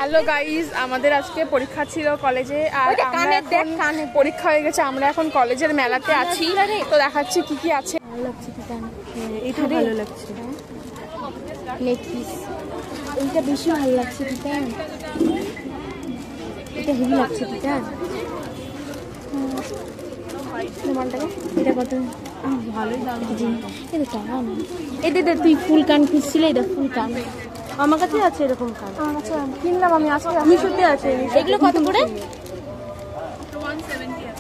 Hello guys, আমাদের আজকে পরীক্ষা ছিল কলেজে আর পরীক্ষা হয়ে গেছে। আমরা এখন কলেজের মেলাতে আছি, তো দেখাচ্ছি কি কি আছে। ভালো লাগছে এটা ভালো লাগছে, এইটা বেশি ভালো লাগছে টিটান, এটা হেভি লাগছে টিটান। এটা কত ভালোই লাগছে, এটা টাকা না। এটা তুই ফুল কান খুঁজছিলে, এটা ফুল কান আমার কাছে আছে, এরকম কান আমার কাছে কিনলাম আমি আজকে। মিশোতে আছে। এগুলো কত করে? 170।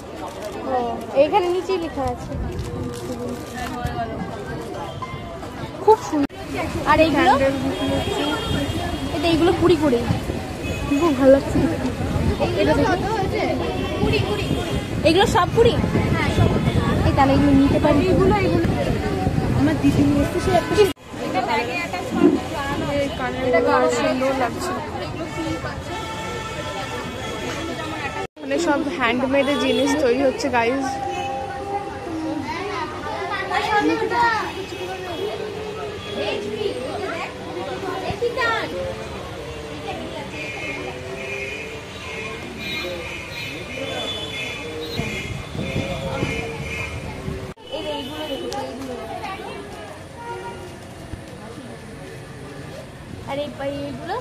ও এইখানে নিচেই লেখা আছে, খুব সুন্দর। আর এইগুলো এটা এইগুলো 20 করে, খুব ভালো লাগছে। এগুলো সব 20? হ্যাঁ সব। এই তাহলে এগুলো নিতে পারি। এগুলো আমার দিদি এসে সে একটা সুন্দর লাগছে। মানে সব হ্যান্ডমেড জিনিস তৈরি হচ্ছে গাইজ। আর এইগুলো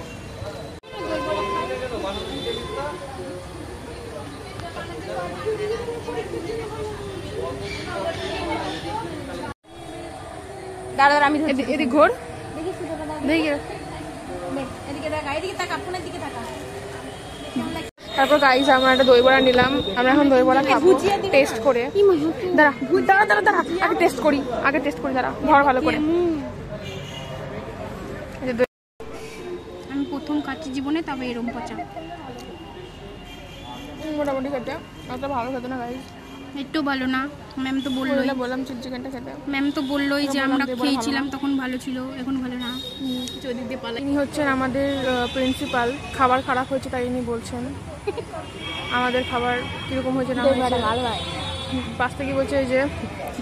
দাঁড়া, আমি এদিকে ঘোর, দেখি। তারপর গাইজ আমরা একটা দই বড়া নিলাম। আমরা এখন দই বড়া খাবো টেস্ট করে। দাঁড়া দাঁড়া দাঁড়া, আগে টেস্ট করি, দাঁড়া ধর ভালো করে। আমি প্রথম খাচ্ছি জীবনে, তবে এরম পচা। মোটামুটি খেতে অত ভালো খেতে না গাইজ, একটু ভালো না। ম্যাম তো বললোই, বললাম চিকেনটা খেতে। ম্যাম তো বললোই যে আমরা খেয়েছিলাম তখন ভালো ছিল, এখন ভালো না। ইনি হচ্ছেন আমাদের প্রিন্সিপাল। খাবার খারাপ হয়েছে তাই ইনি বলছেন আমাদের খাবার কিরকম হয়েছে না হয়েছে। ভালো হয়, পাশ থেকে বলছে যে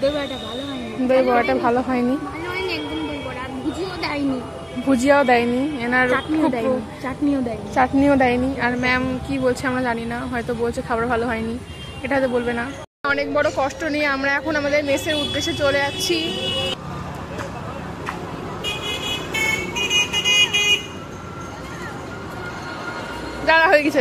দই বড়াটা ভালো হয়নি, দই বড়াটা ভালো হয়নি, একদম দই বড়া। ভুজিয়াও দেয়নি, এনার চাটনিও দেয়নি। আর ম্যাম কি বলছে আমরা জানি না, হয়তো বলছে খাবার ভালো হয়নি, এটা হয়তো বলবে না। অনেক বড় কষ্ট নিয়ে আমরা এখন আমাদের মেসের উদ্দেশ্যে চলে যাচ্ছি। দাঁড়া, হয়ে গেছে।